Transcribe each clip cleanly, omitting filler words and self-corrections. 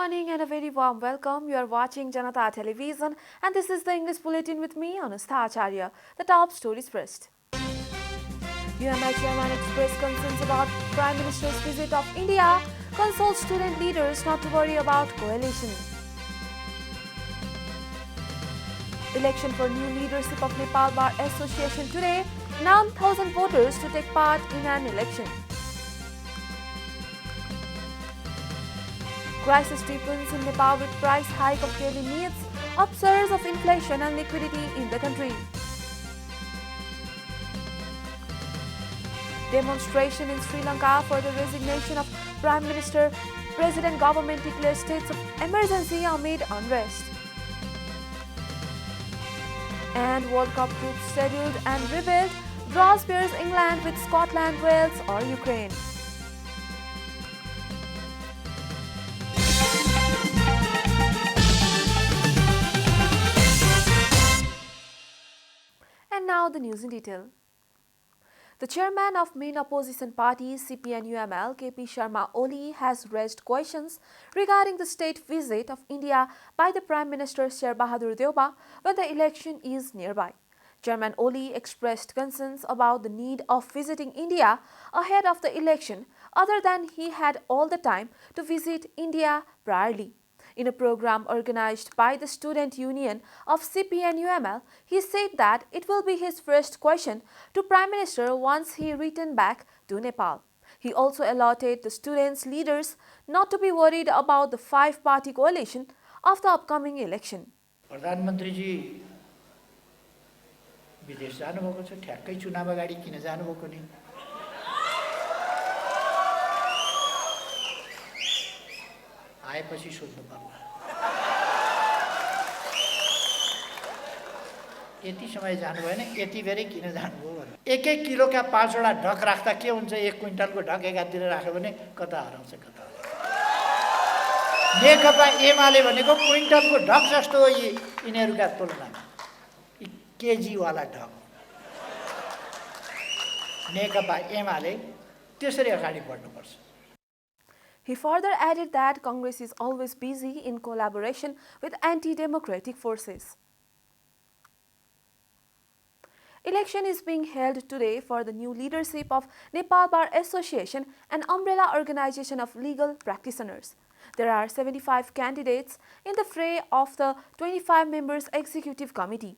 morning and a very warm welcome. You are watching JanataTelevision and this is the English Bulletin with me, Anustha Acharya. The top stories first. UML chairman expressed concerns about Prime Minister's visit of India, consults student leaders not to worry about coalition. Election for new leadership of Nepal Bar Association today, 9,000 voters to take part in an election. Crisis deepens in Nepal with price hike of daily needs, upsurge of inflation and liquidity in the country. Demonstration in Sri Lanka for the resignation of Prime Minister. President government declares states of emergency amid unrest. And World Cup groups scheduled and revealed. Draws pairs England with Scotland, Wales or Ukraine. And now the news in detail. The chairman of main opposition party CPN-UML, KP Sharma Oli, has raised questions regarding the state visit of India by the Prime Minister Sher Bahadur Deuba when the election is nearby. Chairman Oli expressed concerns about the need of visiting India ahead of the election, other than he had all the time to visit India priorly. In a program organized by the Student Union of CPN-UML, he said that it will be his first question to Prime Minister once he returned back to Nepal. He also allotted the students' leaders not to be worried about the five-party coalition of the upcoming election. प्रधानमन्त्री जी विदेश जानुभएको छ, ठ्याक्कै चुनाव अगाडि किन जानुभएको नि? आएपछि सोध्नु पर्ला। यति समय जानु भएन, यति बेरै किन जानुभयो भने 1-1 किलोका 5 वटा ढक राख्दा के हुन्छ? 1 क्विन्टलको ढक एकातिर राख्यो भने कता हराउँछ कता। नेकपा एमाले भनेको क्विन्टलको ढक जस्तो हो यिनीहरूका तुलनामा। केजी वाला ढक। नेकपा एमाले त्यसरी अगाडि बढ्नुपर्छ। He further added that Congress is always busy in collaboration with anti-democratic forces. Election is being held today for the new leadership of Nepal Bar Association, an umbrella organization of legal practitioners. There are 75 candidates in the fray of the 25 members executive committee.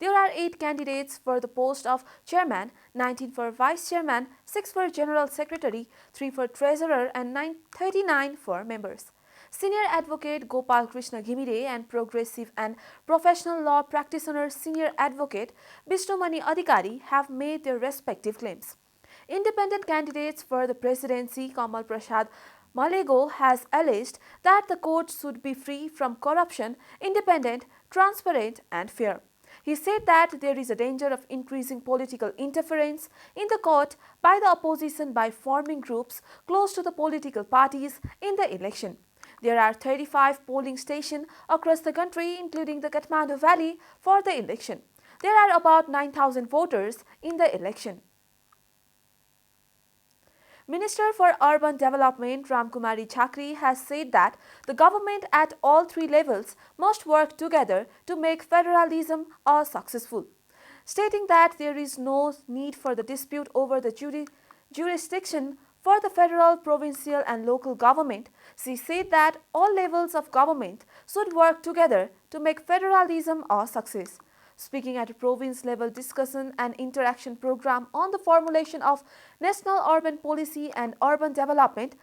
There are 8 candidates for the post of chairman, 19 for vice chairman, 6 for general secretary, 3 for treasurer and 39 for members. Senior advocate Gopal Krishna Ghimire and progressive and professional law practitioner senior advocate Bishnumani Adhikari have made their respective claims. Independent candidates for the presidency Kamal Prasad Malego has alleged that the court should be free from corruption, independent, transparent and fair. He said that there is a danger of increasing political interference in the court by the opposition by forming groups close to the political parties in the election. There are 35 polling stations across the country, including the Kathmandu Valley, for the election. There are about 9,000 voters in the election. Minister for Urban Development Ramkumari Chakri has said that the government at all 3 levels must work together to make federalism successful. Stating that there is no need for the dispute over the jurisdiction for the federal, provincial and local government, she said that all levels of government should work together to make federalism a success. Speaking at a province-level discussion and interaction program on the formulation of National Urban Policy and Urban Development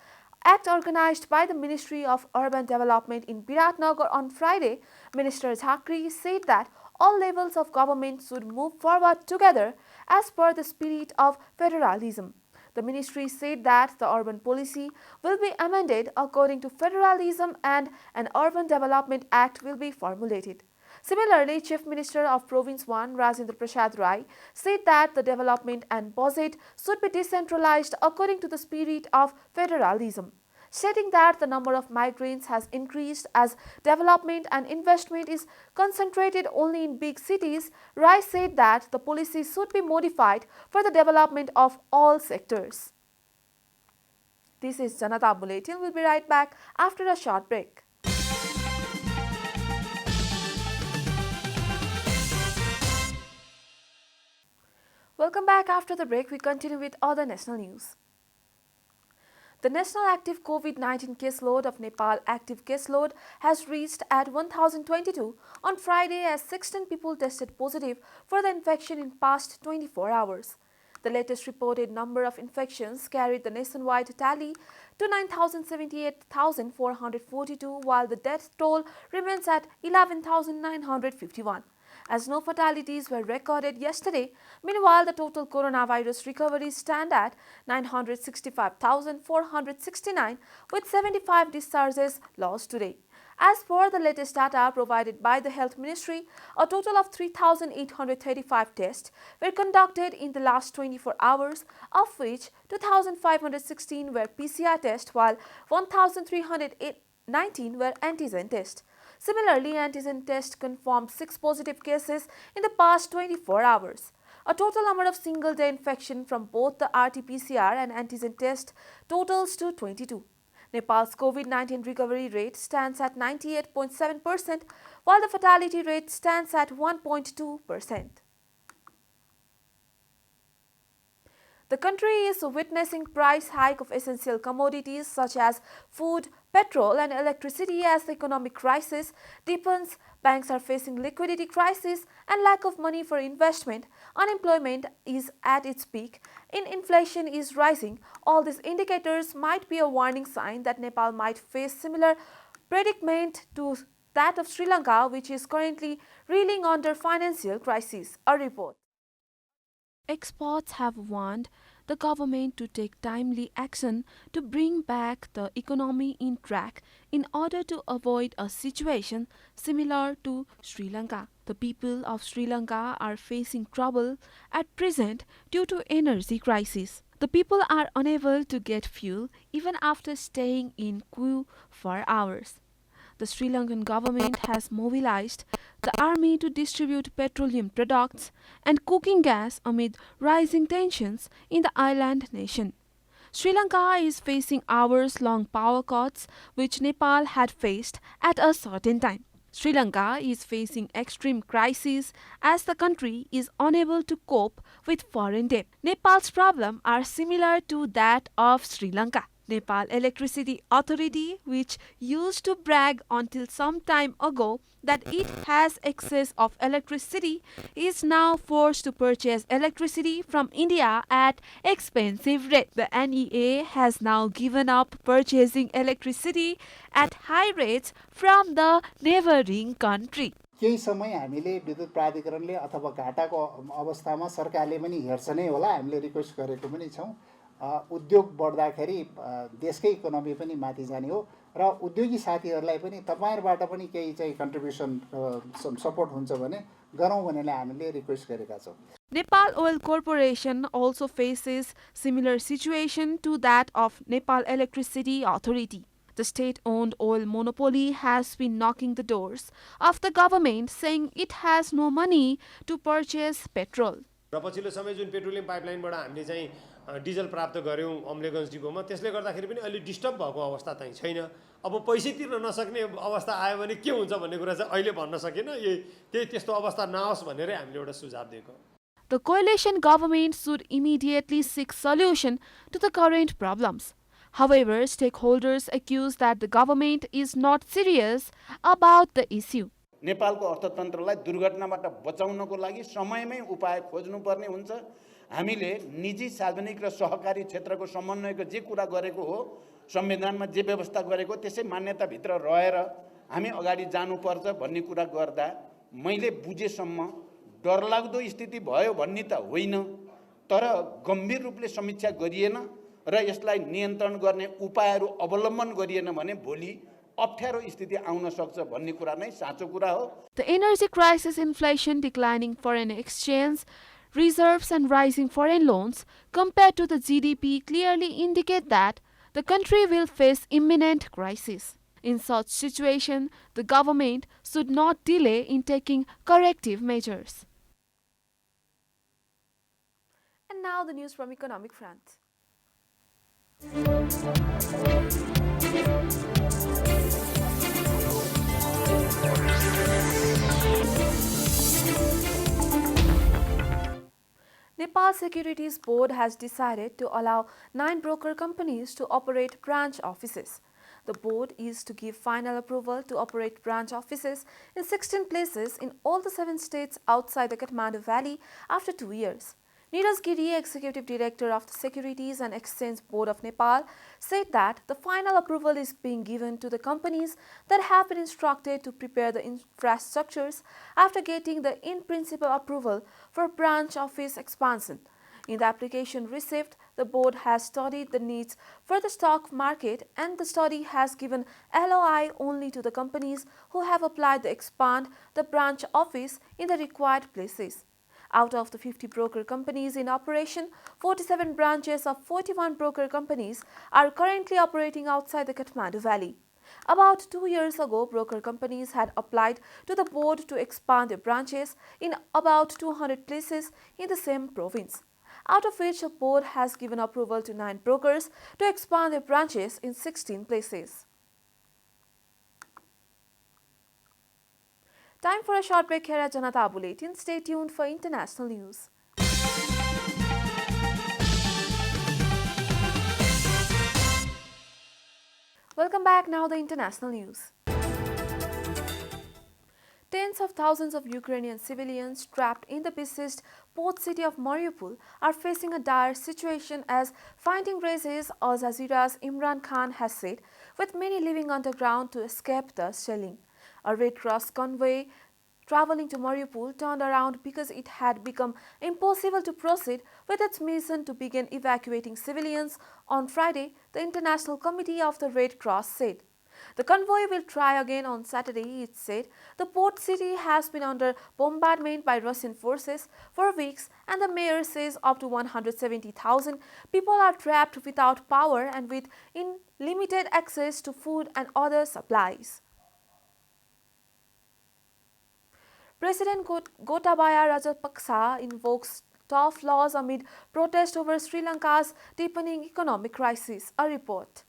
Act organized by the Ministry of Urban Development in Biratnagar on Friday, Minister Chakri said that all levels of government should move forward together as per the spirit of federalism. The ministry said that the urban policy will be amended according to federalism and an Urban Development Act will be formulated. Similarly, Chief Minister of Province 1, Rajendra Prasad Rai, said that the development and budget should be decentralized according to the spirit of federalism. Stating that the number of migrants has increased as development and investment is concentrated only in big cities, Rai said that the policy should be modified for the development of all sectors. This is Janata Bulletin. We'll be right back after a short break. Welcome back. After the break, we continue with other national news. The national active COVID-19 caseload of Nepal active caseload has reached at 1,022 on Friday as 16 people tested positive for the infection in past 24 hours. The latest reported number of infections carried the nationwide tally to 9,078,442 while the death toll remains at 11,951. As no fatalities were recorded yesterday. Meanwhile, the total coronavirus recoveries stand at 965,469 with 75 discharges lost today. As per the latest data provided by the Health Ministry, a total of 3,835 tests were conducted in the last 24 hours, of which 2,516 were PCR tests while 1,319 were antigen tests. Similarly, antigen test confirmed 6 positive cases in the past 24 hours. A total number of single-day infection from both the RT-PCR and antigen test totals to 22. Nepal's COVID-19 recovery rate stands at 98.7%, while the fatality rate stands at 1.2%. The country is witnessing price hike of essential commodities such as food, petrol and electricity as the economic crisis deepens. Banks are facing liquidity crisis and lack of money for investment. Unemployment is at its peak and inflation is rising. All these indicators might be a warning sign that Nepal might face similar predicament to that of Sri Lanka, which is currently reeling under financial crisis. A report. Experts have warned the government to take timely action to bring back the economy in track in order to avoid a situation similar to Sri Lanka. The people of Sri Lanka are facing trouble at present due to energy crisis. The people are unable to get fuel even after staying in queue for hours. The Sri Lankan government has mobilized the army to distribute petroleum products and cooking gas amid rising tensions in the island nation. Sri Lanka is facing hours-long power cuts which Nepal had faced at a certain time. Sri Lanka is facing extreme crisis as the country is unable to cope with foreign debt. Nepal's problems are similar to that of Sri Lanka. Nepal Electricity Authority, which used to brag until some time ago that it has excess of electricity, is now forced to purchase electricity from India at expensive rates. The NEA has now given up purchasing electricity at high rates from the neighboring country. केही समय हामीले विद्युत प्राधिकरणले अथवा घाटाको अवस्थामा सरकारले पनि हेर्छ नै होला हामीले रिक्वेस्ट गरेको पनि छौं उद्योग बढ्दाखेरि देशकै इकोनोमी पनि माथि जाने हो र उद्योगी साथीहरुलाई पनि तपाईहरुबाट पनि केही चाहिँ कन्ट्रिब्युसन सपोर्ट हुन्छ भने गरौँ भनेर हामीले रिक्वेस्ट गरेका छौं. Nepal Oil Corporation also faces similar situation to that of Nepal Electricity Authority. The state-owned oil monopoly has been knocking the doors of the government, saying it has no money to purchase petrol. र पछिल्लो समय जुन petroleum पाइपलाइनबाट हामीले चाहिँ diesel प्राप्त गर्यौं अम्लेगञ्ज डिपोमा त्यसले गर्दाखेरि पनि अलि डिस्टर्ब भएको अवस्था चाहिँ छैन. अब पैसा तिर्न नसक्ने अवस्था आयो भने के हुन्छ भन्ने कुरा चाहिँ अहिले भन्न सकिन्न. त्यही त्यस्तो अवस्था नआओस् भनेरै हामीले एउटा सुझाव दिएको. The coalition government should immediately seek solution to the current problems. However, stakeholders accuse that the government is not serious about the issue. नेपालको अर्थतन्त्रलाई दुर्घटनाबाट बचाउनको लागि समयमै उपाय खोज्नुपर्ने हुन्छ. हामीले निजी सार्वजनिक र सहकारी क्षेत्रको समन्वयको जे कुरा गरेको हो संविधानमा जे व्यवस्था गरेको त्यसै मान्यता भित्र रहेर हामी अगाडि जानुपर्छ भन्ने कुरा गर्दा मैले बुझेसम्म डरलाग्दो स्थिति भयो भन्ने त होइन तर गम्भीर रूपले समीक्षा गरिएन र यसलाई नियन्त्रण गर्ने उपायहरू अवलम्बन गरिएन भने भोलि अप्ठ्यारो स्थिति आउन सक्छ भन्ने कुरा नै साँचो कुरा हो. The energy crisis, inflation, declining foreign exchange reserves and rising foreign loans compared to the GDP clearly indicate that the country will face imminent crisis. In such situation, the government should not delay in taking corrective measures. And now the news from economic front. Nepal Securities Board has decided to allow 9 broker companies to operate branch offices. The board is to give final approval to operate branch offices in 16 places in all the 7 states outside the Kathmandu Valley after 2 years. Neeraj Giri, Executive Director of the Securities and Exchange Board of Nepal, said that the final approval is being given to the companies that have been instructed to prepare the infrastructures after getting the in-principle approval for branch office expansion. In the application received, the board has studied the needs for the stock market and the study has given LOI only to the companies who have applied to expand the branch office in the required places. Out of the 50 broker companies in operation, 47 branches of 41 broker companies are currently operating outside the Kathmandu Valley. About 2 years ago, broker companies had applied to the board to expand their branches in about 200 places in the same province, out of which the board has given approval to 9 brokers to expand their branches in 16 places. Time for a short break here at Janata Bulletin. Stay tuned for international news. Welcome back. Now the international news. Tens of thousands of Ukrainian civilians trapped in the besieged port city of Mariupol are facing a dire situation as finding raises, Al Jazeera's Imran Khan has said, with many living underground to escape the shelling. A Red Cross convoy traveling to Mariupol turned around because it had become impossible to proceed with its mission to begin evacuating civilians on Friday, the International Committee of the Red Cross said. The convoy will try again on Saturday, it said. The port city has been under bombardment by Russian forces for weeks, and the mayor says up to 170,000 people are trapped without power and with limited access to food and other supplies. President Gotabaya Rajapaksa invokes tough laws amid protest over Sri Lanka's deepening economic crisis. A report.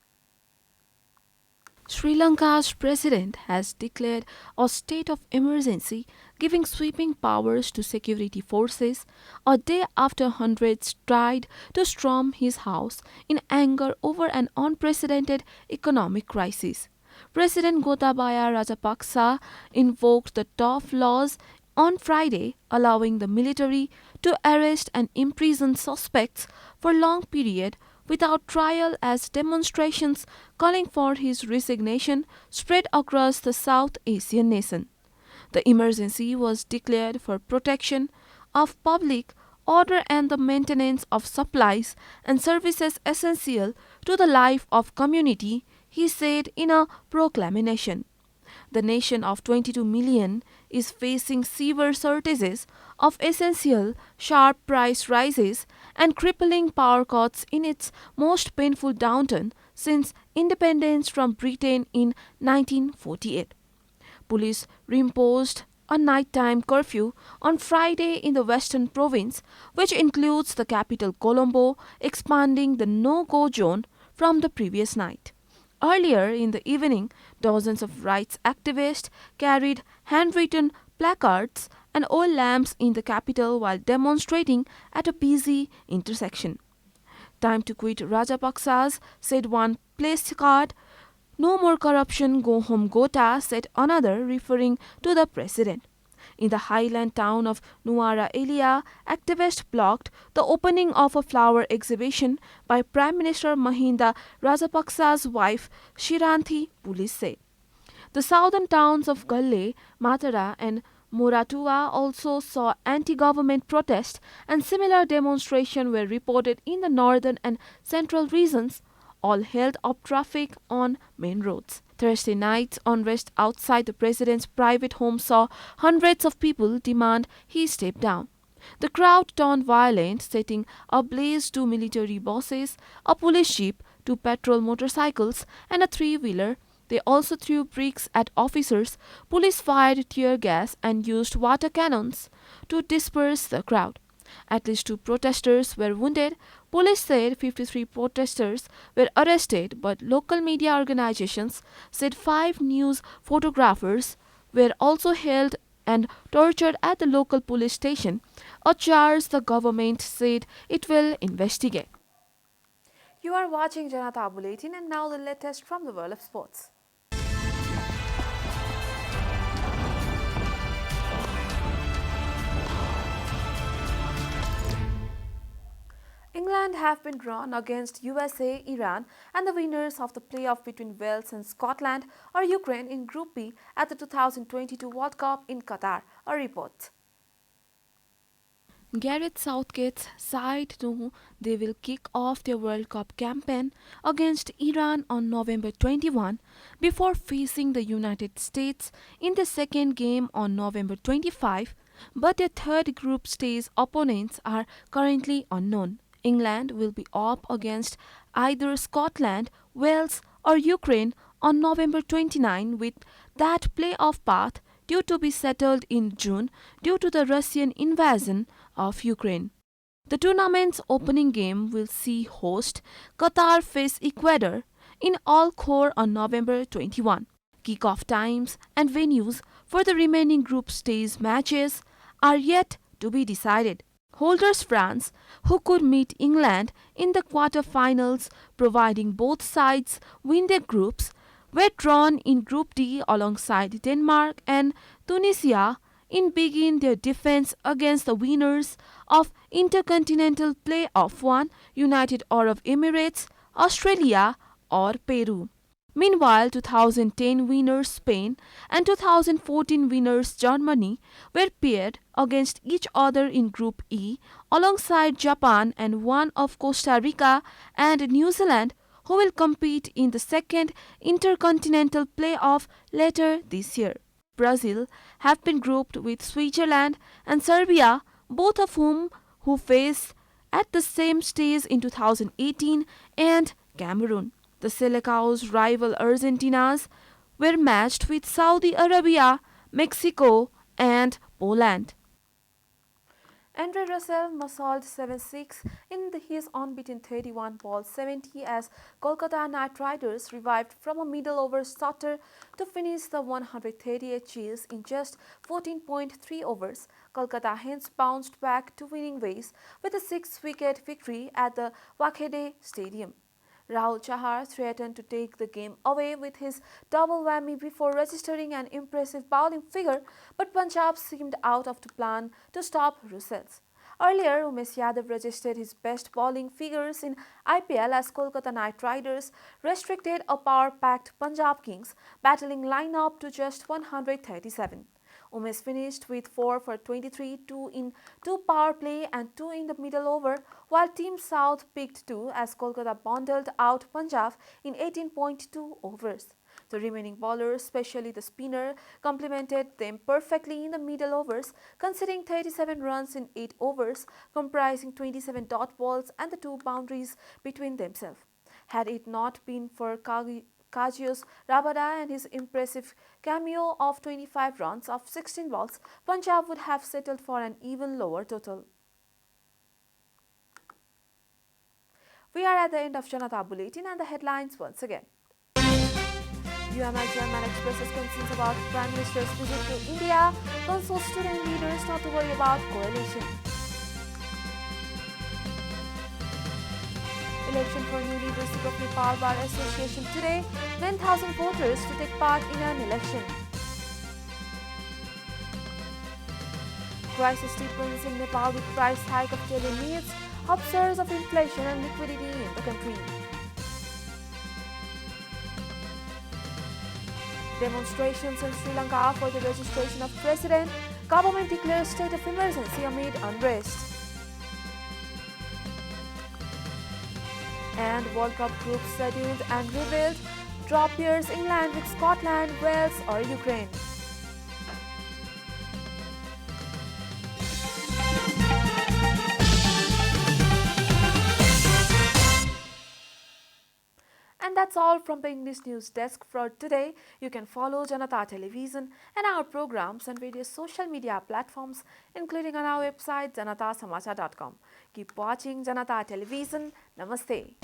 Sri Lanka's president has declared a state of emergency, giving sweeping powers to security forces a day after hundreds tried to storm his house in anger over an unprecedented economic crisis. President Gotabaya Rajapaksa invoked the tough laws on Friday, allowing the military to arrest and imprison suspects for long period without trial as demonstrations calling for his resignation spread across the South Asian nation. The emergency was declared for protection of public order and the maintenance of supplies and services essential to the life of community, he said in a proclamation. The nation of 22 million is facing severe shortages of essential, sharp price rises and crippling power cuts in its most painful downturn since independence from Britain in 1948. Police reimposed a nighttime curfew on Friday in the Western Province, which includes the capital Colombo, expanding the no-go zone from the previous night. Earlier in the evening, dozens of rights activists carried handwritten placards and oil lamps in the capital while demonstrating at a busy intersection. Time to quit Rajapaksa's, said one placard. No more corruption, go home Gota, said another, referring to the president. In the highland town of Nuara Elia, activists blocked the opening of a flower exhibition by Prime Minister Mahinda Rajapaksa's wife Shiranthi, police say. The southern towns of Galle, Matara and Moratua also saw anti-government protests, and similar demonstrations were reported in the northern and central regions, all held up traffic on main roads. Thursday night's unrest outside the president's private home saw hundreds of people demand he step down. The crowd turned violent, setting ablaze 2 military buses, a police jeep, 2 patrol motorcycles, and a 3-wheeler. They also threw bricks at officers. Police fired tear gas and used water cannons to disperse the crowd. At least 2 protesters were wounded. Police said 53 protesters were arrested, but local media organizations said 5 news photographers were also held and tortured at the local police station, a charge the government said it will investigate. You are watching Janata Bulletin, and now the latest from the world of sports. England have been drawn against USA, Iran, and the winners of the playoff between Wales and Scotland or Ukraine in Group B at the 2022 World Cup in Qatar, a report. Gareth Southgate's side know they will kick off their World Cup campaign against Iran on November 21 before facing the United States in the second game on November 25, but their third group stage opponents are currently unknown. England will be up against either Scotland, Wales, or Ukraine on November 29, with that playoff path due to be settled in June due to the Russian invasion of Ukraine. The tournament's opening game will see host Qatar face Ecuador in Al Khor on November 21. Kickoff times and venues for the remaining group stage matches are yet to be decided. Holders France, who could meet England in the quarter-finals providing both sides win their groups, were drawn in Group D alongside Denmark and Tunisia in begin their defense against the winners of Intercontinental Play-Off 1, United Arab Emirates, Australia or Peru. Meanwhile, 2010 winners Spain and 2014 winners Germany were paired against each other in Group E alongside Japan and one of Costa Rica and New Zealand, who will compete in the second intercontinental playoff later this year. Brazil have been grouped with Switzerland and Serbia, both of whom faced at the same stage in 2018, and Cameroon. The Selecao's rival Argentinas were matched with Saudi Arabia, Mexico, and Poland. Andre Russell muscled 7-6 in his unbeaten 31-ball 70 as Kolkata Knight Riders revived from a middle-over stutter to finish the 138 chase in just 14.3 overs. Kolkata hence bounced back to winning ways with a 6-wicket victory at the Wakede Stadium. Rahul Chahar threatened to take the game away with his double whammy before registering an impressive bowling figure, but Punjab seemed out of the plan to stop Russells. Earlier, Umesh Yadav registered his best bowling figures in IPL as Kolkata Knight Riders restricted a power-packed Punjab Kings battling line-up to just 137. Umesh finished with 4 for 23, 2 in 2 power play and 2 in the middle over, while Team South picked 2 as Kolkata bundled out Punjab in 18.2 overs. The remaining bowlers, especially the spinner, complemented them perfectly in the middle overs, conceding 37 runs in 8 overs, comprising 27 dot balls and the 2 boundaries between themselves. Had it not been for Kagios Rabada and his impressive cameo of 25 runs of 16 balls, Punjab would have settled for an even lower total. We are at the end of Janata Bulletin and the headlines once again. UML Chairman expresses concerns about Prime Minister's visit to India, consoles student leaders not to worry about coalition. Election for new leadership of Nepal Bar Association today, 9,000 voters to take part in an election. Crisis deepens in Nepal with price hike of daily needs, upsurge of inflation and liquidity in the country. Demonstrations in Sri Lanka for the registration of president, government declares state of emergency amid unrest. And World Cup groups scheduled and revealed, draw pairs England with Scotland, Wales or Ukraine. And that's all from the English News Desk for today. You can follow Janata Television and our programs on various social media platforms, including on our website janatasamachar.com. Keep watching Janata Television. Namaste.